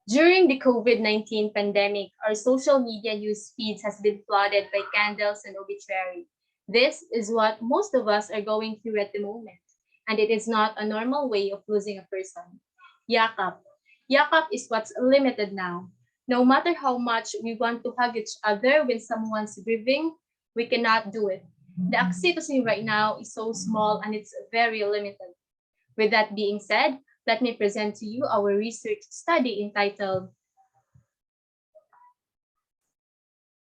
During the COVID-19 pandemic, our social media news feeds has been flooded by candles and obituary. This is what most of us are going through at the moment, and it is not a normal way of losing a person. Yakap. Yakap is what's limited now. No matter how much we want to hug each other when someone's grieving, we cannot do it. The oxytocin right now is so small and it's very limited. With that being said, let me present to you our research study entitled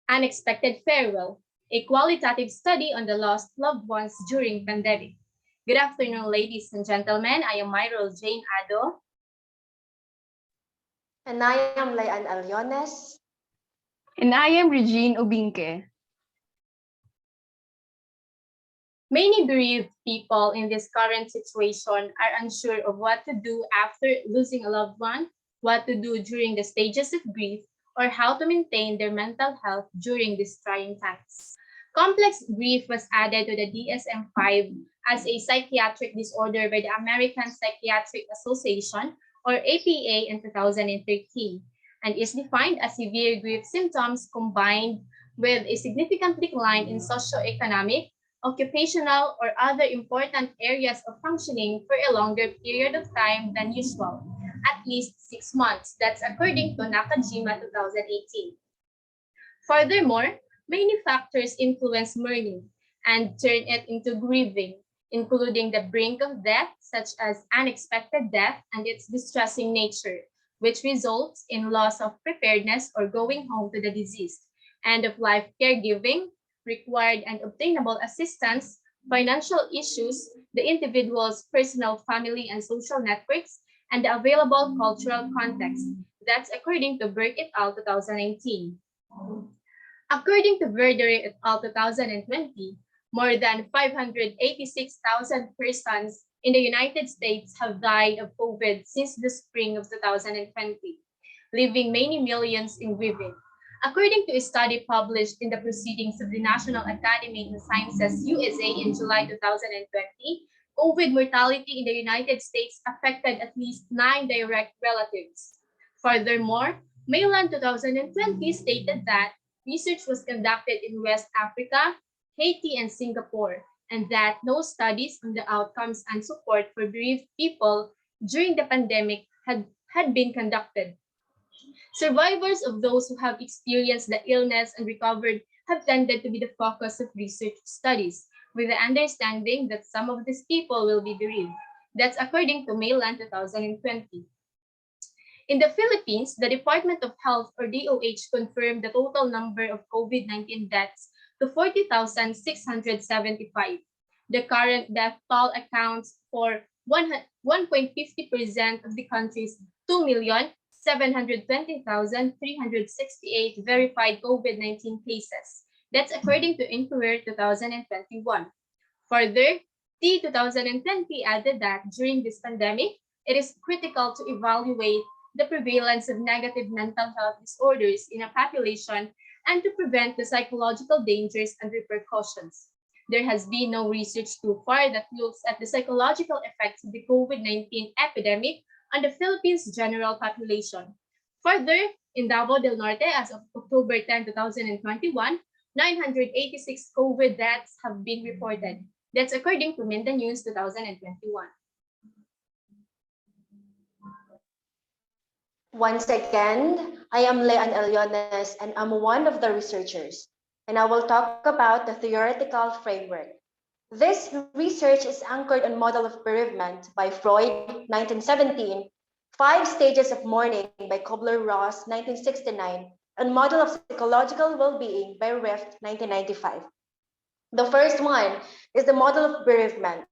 Unexpected Farewell, a qualitative study on the lost loved ones during pandemic. Good afternoon, ladies and gentlemen. I am Myrelle Jane Ado. And I am Allones. And I am Regine Obinque. Many bereaved people in this current situation are unsure of what to do after losing a loved one, what to do during the stages of grief, or how to maintain their mental health during these trying times. Complex grief was added to the DSM-5 as a psychiatric disorder by the American Psychiatric Association, or APA, in 2013, and is defined as severe grief symptoms combined with a significant decline in socioeconomic, occupational, or other important areas of functioning for a longer period of time than usual, at least 6 months. That's according to Nakajima 2018. Furthermore, many factors influence mourning and turn it into grieving, including the brink of death, such as unexpected death and its distressing nature, which results in loss of preparedness or going home to the deceased, end of life caregiving, required and obtainable assistance, financial issues, the individual's personal, family, and social networks, and the available cultural context. That's according to Burke et al. 2019. According to Verdere et al. 2020, more than 586,000 persons in the United States have died of COVID since the spring of 2020, leaving many millions in grieving. According to a study published in the Proceedings of the National Academy of Sciences USA in July 2020, COVID mortality in the United States affected at least 9 direct relatives. Furthermore, Mayland 2020 stated that research was conducted in West Africa, Haiti, and Singapore, and that no studies on the outcomes and support for bereaved people during the pandemic had been conducted. Survivors of those who have experienced the illness and recovered have tended to be the focus of research studies, with the understanding that some of these people will be bereaved. That's according to Mayland 2020. In the Philippines, the Department of Health, or DOH, confirmed the total number of COVID-19 deaths to 40,675. The current death toll accounts for 1.50% of the country's 2,720,368 verified COVID-19 cases. That's according to Inquirer 2021. Further, T 2020 added that during this pandemic, it is critical to evaluate the prevalence of negative mental health disorders in a population and to prevent the psychological dangers and repercussions. There has been no research so far that looks at the psychological effects of the COVID-19 epidemic on the Philippines' general population. Further, in Davao del Norte, as of October 10, 2021, 986 COVID deaths have been reported. That's according to Minda News 2021. Once again, I am Leanne Allones and I'm one of the researchers, and I will talk about the theoretical framework. This research is anchored on Model of Bereavement by Freud, 1917, Five Stages of Mourning by Kubler-Ross, 1969, and Model of Psychological Well-Being by Rift, 1995. The first one is the Model of Bereavement.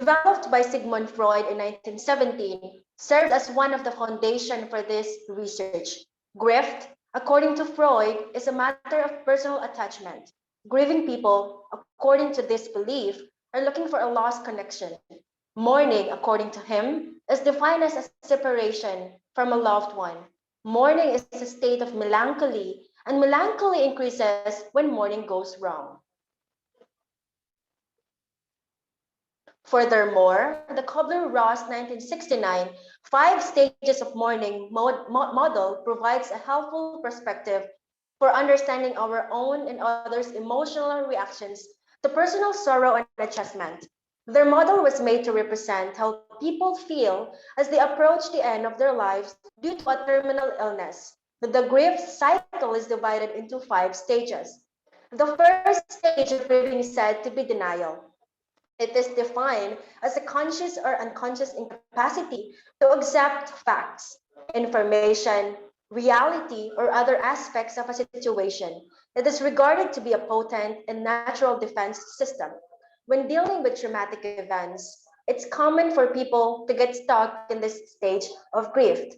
Developed by Sigmund Freud in 1917, served as one of the foundation for this research. Grief, according to Freud, is a matter of personal attachment. Grieving people, according to this belief, are looking for a lost connection. Mourning, according to him, is defined as a separation from a loved one. Mourning is a state of melancholy, and melancholy increases when mourning goes wrong. Furthermore, the Kubler-Ross 1969 Five Stages of Mourning model provides a helpful perspective for understanding our own and others' emotional reactions to personal sorrow and adjustment. Their model was made to represent how people feel as they approach the end of their lives due to a terminal illness. The grief cycle is divided into five stages. The first stage of grieving is said to be denial. It is defined as a conscious or unconscious incapacity to accept facts, information, reality, or other aspects of a situation. It is regarded to be a potent and natural defense system. When dealing with traumatic events, it's common for people to get stuck in this stage of grief.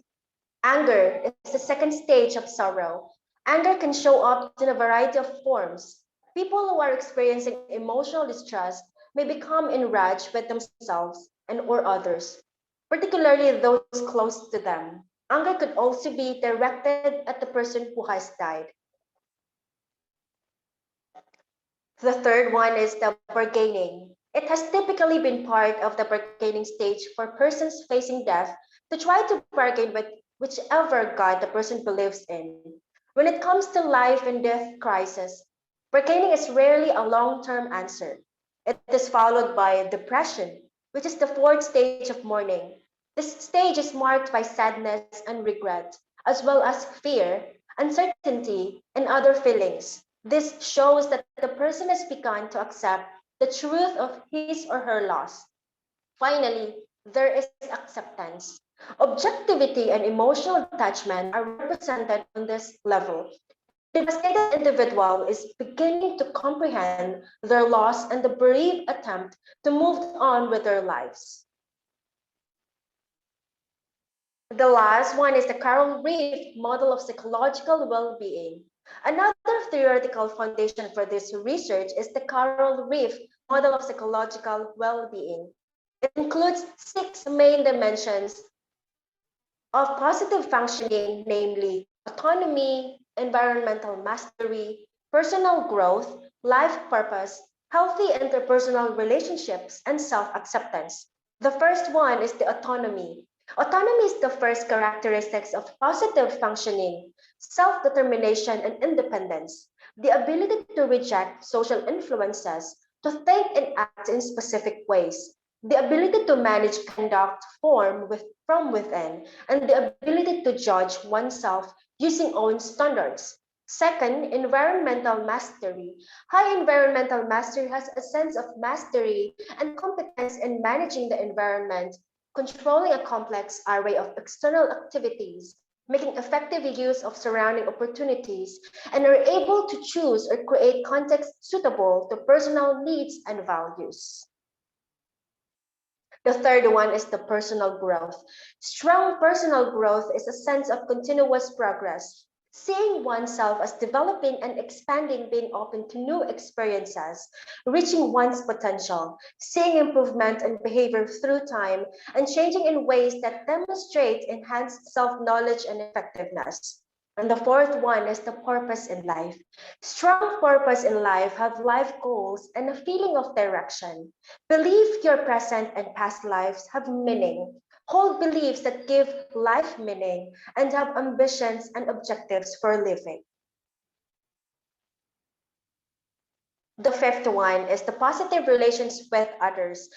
Anger is the second stage of sorrow. Anger can show up in a variety of forms. People who are experiencing emotional distress may become enraged with themselves and or others, particularly those close to them. Anger could also be directed at the person who has died. The third one is the bargaining. It has typically been part of the bargaining stage for persons facing death to try to bargain with whichever God the person believes in. When it comes to life and death crisis, bargaining is rarely a long-term answer. It is followed by depression, which is the fourth stage of mourning. This stage is marked by sadness and regret, as well as fear, uncertainty, and other feelings. This shows that the person has begun to accept the truth of his or her loss. Finally, there is acceptance. Objectivity and emotional attachment are represented on this level. The devastated individual is beginning to comprehend their loss and the brave attempt to move on with their lives. The last one is the Carol Reef model of psychological well-being. Another theoretical foundation for this research is the Carol Reef model of psychological well-being. It includes six main dimensions of positive functioning, namely autonomy, environmental mastery, personal growth, life purpose, healthy interpersonal relationships, and self-acceptance. The first one is the autonomy. Autonomy is the first characteristics of positive functioning, self-determination, and independence. The ability to reject social influences, to think and act in specific ways, the ability to manage conduct from within, and the ability to judge oneself using own standards. Second, environmental mastery. High environmental mastery has a sense of mastery and competence in managing the environment, controlling a complex array of external activities, making effective use of surrounding opportunities, and are able to choose or create context suitable to personal needs and values. The third one is the personal growth. Strong personal growth is a sense of continuous progress, seeing oneself as developing and expanding, being open to new experiences, reaching one's potential, seeing improvement in behavior through time, and changing in ways that demonstrate enhanced self-knowledge and effectiveness. And the fourth one is the purpose in life. Strong purpose in life have life goals and a feeling of direction. Believe your present and past lives have meaning. Hold beliefs that give life meaning and have ambitions and objectives for living. The fifth one is the positive relations with others.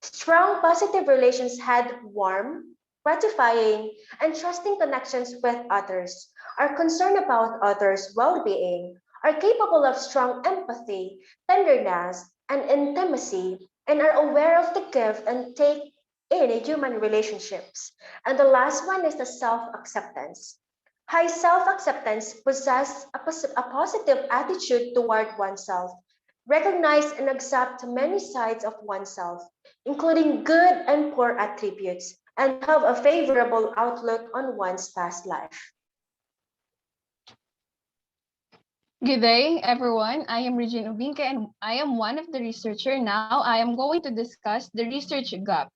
Strong positive relations had warm, gratifying, and trusting connections with others, are concerned about others' well being, are capable of strong empathy, tenderness, and intimacy, and are aware of the give and take in human relationships. And the last one is the self acceptance. High self acceptance possesses a positive attitude toward oneself, recognize and accept many sides of oneself, including good and poor attributes, and have a favorable outlook on one's past life. Good day, everyone. I am Regine Obinque, and I am one of the researchers. Now, I am going to discuss the research gap.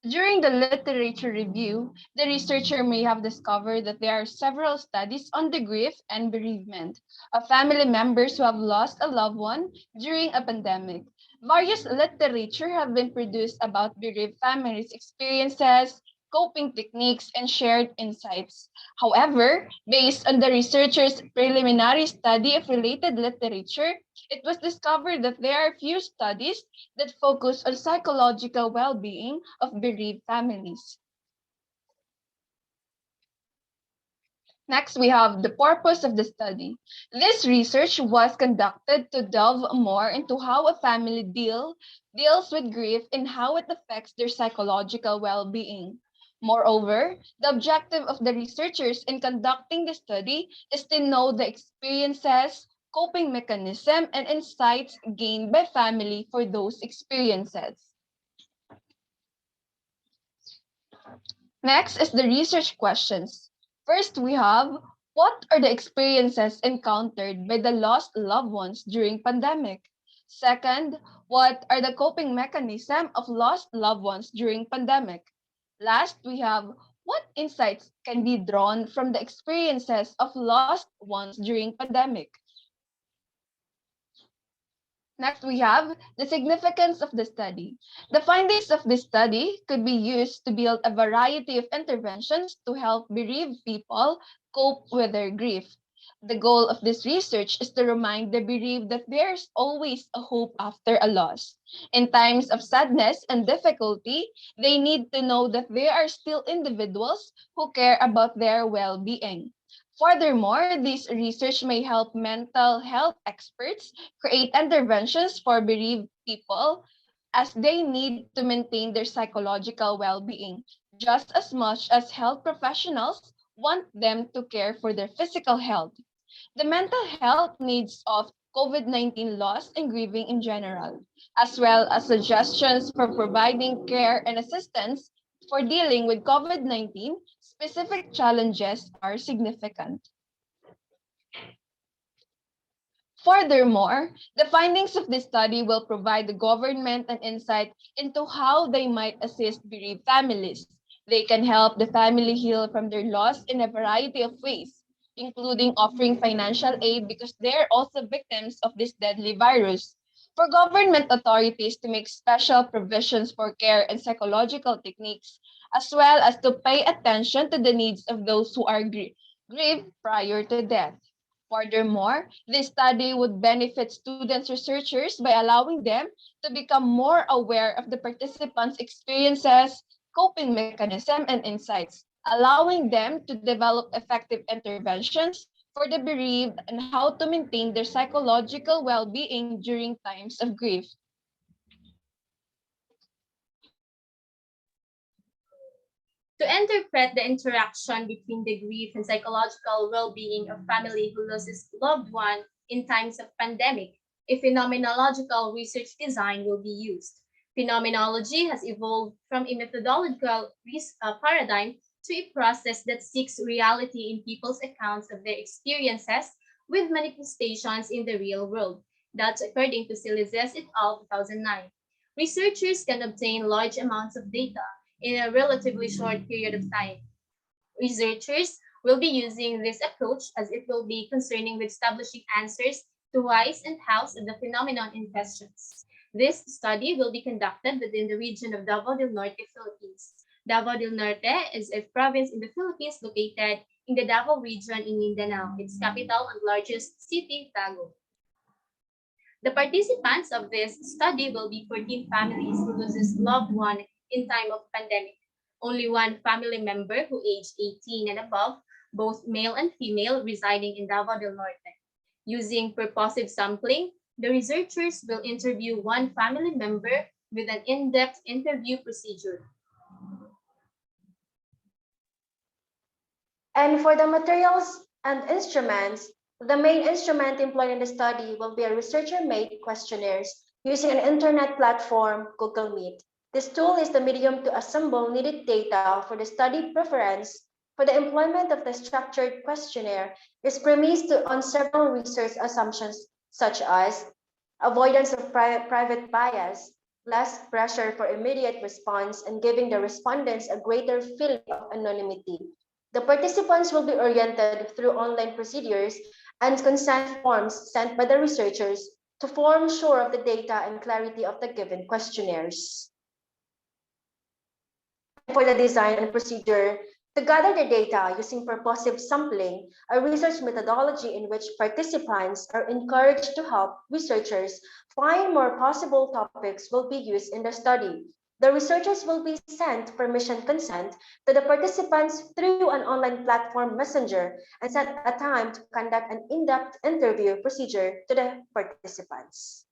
During the literature review, the researcher may have discovered that there are several studies on the grief and bereavement of family members who have lost a loved one during a pandemic. Various literature have been produced about bereaved families' experiences, coping techniques, and shared insights. However, based on the researchers' preliminary study of related literature, it was discovered that there are few studies that focus on psychological well-being of bereaved families. Next, we have the purpose of the study. This research was conducted to delve more into how a family deals with grief and how it affects their psychological well-being. Moreover, the objective of the researchers in conducting the study is to know the experiences, coping mechanism, and insights gained by family for those experiences. Next is the research questions. First, we have what are the experiences encountered by the lost loved ones during pandemic? Second, what are the coping mechanism of lost loved ones during pandemic? Last, we have what insights can be drawn from the experiences of lost ones during pandemic? Next, we have the significance of the study. The findings of this study could be used to build a variety of interventions to help bereaved people cope with their grief. The goal of this research is to remind the bereaved that there's always a hope after a loss. In times of sadness and difficulty, they need to know that there are still individuals who care about their well being. Furthermore, this research may help mental health experts create interventions for bereaved people as they need to maintain their psychological well being just as much as health professionals want them to care for their physical health. The mental health needs of COVID-19 loss and grieving in general, as well as suggestions for providing care and assistance for dealing with COVID-19 specific challenges are significant. Furthermore, the findings of this study will provide the government an insight into how they might assist bereaved families. They can help the family heal from their loss in a variety of ways, including offering financial aid because they're also victims of this deadly virus. For government authorities to make special provisions for care and psychological techniques, as well as to pay attention to the needs of those who are grieved prior to death. Furthermore, this study would benefit students researchers by allowing them to become more aware of the participants' experiences, coping mechanism, and insights, allowing them to develop effective interventions for the bereaved and how to maintain their psychological well-being during times of grief. To interpret the interaction between the grief and psychological well-being of family who loses loved one in times of pandemic, a phenomenological research design will be used. Phenomenology has evolved from a methodological paradigm to a process that seeks reality in people's accounts of their experiences with manifestations in the real world. That's according to Silizes et al. 2009. Researchers can obtain large amounts of data in a relatively short period of time. Researchers will be using this approach as it will be concerning with establishing answers to whys and hows of the phenomenon in questions. This study will be conducted within the region of Davao del Norte, Philippines. Davao del Norte is a province in the Philippines located in the Davao region in Mindanao, its capital and largest city, Tago. The participants of this study will be 14 families who loses loved one in time of pandemic. Only one family member who aged 18 and above, both male and female, residing in Davao del Norte. Using purposive sampling, the researchers will interview one family member with an in-depth interview procedure. And for the materials and instruments, the main instrument employed in the study will be a researcher-made questionnaires using an internet platform, Google Meet. This tool is the medium to assemble needed data for the study preference for the employment of the structured questionnaire is premised on several research assumptions such as avoidance of private bias, less pressure for immediate response, and giving the respondents a greater feeling of anonymity. The participants will be oriented through online procedures and consent forms sent by the researchers to form sure of the data and clarity of the given questionnaires. For the design and procedure, to gather the data using purposive sampling, a research methodology in which participants are encouraged to help researchers find more possible topics will be used in the study. The researchers will be sent permission consent to the participants through an online platform messenger and set a time to conduct an in-depth interview procedure to the participants.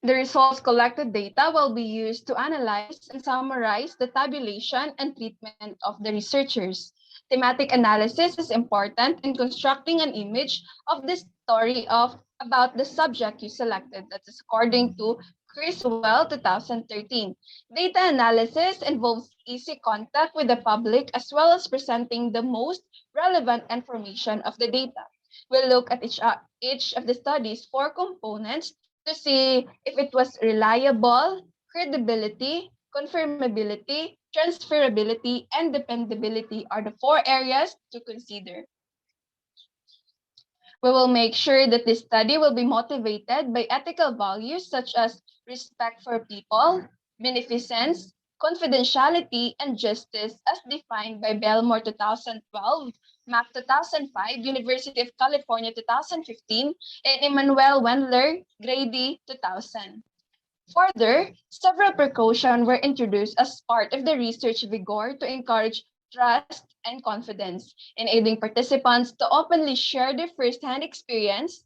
The results collected data will be used to analyze and summarize the tabulation and treatment of the researchers. Thematic analysis is important in constructing an image of the story of about the subject you selected. That is according to Criswell 2013. Data analysis involves easy contact with the public as well as presenting the most relevant information of the data. We'll look at each of the study's four components to see if it was reliable, credibility, confirmability, transferability, and dependability are the four areas to consider. We will make sure that this study will be motivated by ethical values such as respect for people, beneficence, confidentiality, and justice as defined by Belmore 2012, Mac 2005, University of California 2015, and Emmanuel Wendler, Grady 2000. Further, several precautions were introduced as part of the research vigor to encourage trust and confidence, enabling participants to openly share their firsthand experiences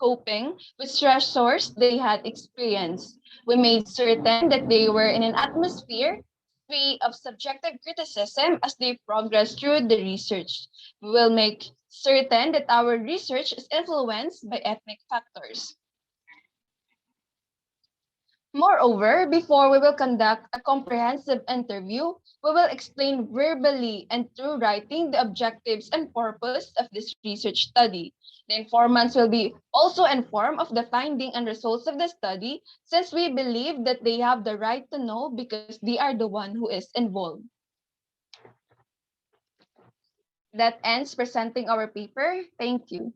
coping with stressors they had experienced. We made certain that they were in an atmosphere free of subjective criticism as they progress through the research. We will make certain that our research is influenced by ethnic factors. Moreover, before we will conduct a comprehensive interview, we will explain verbally and through writing the objectives and purpose of this research study. The informants will be also informed of the finding and results of the study since we believe that they have the right to know because they are the one who is involved. That ends presenting our paper. Thank you.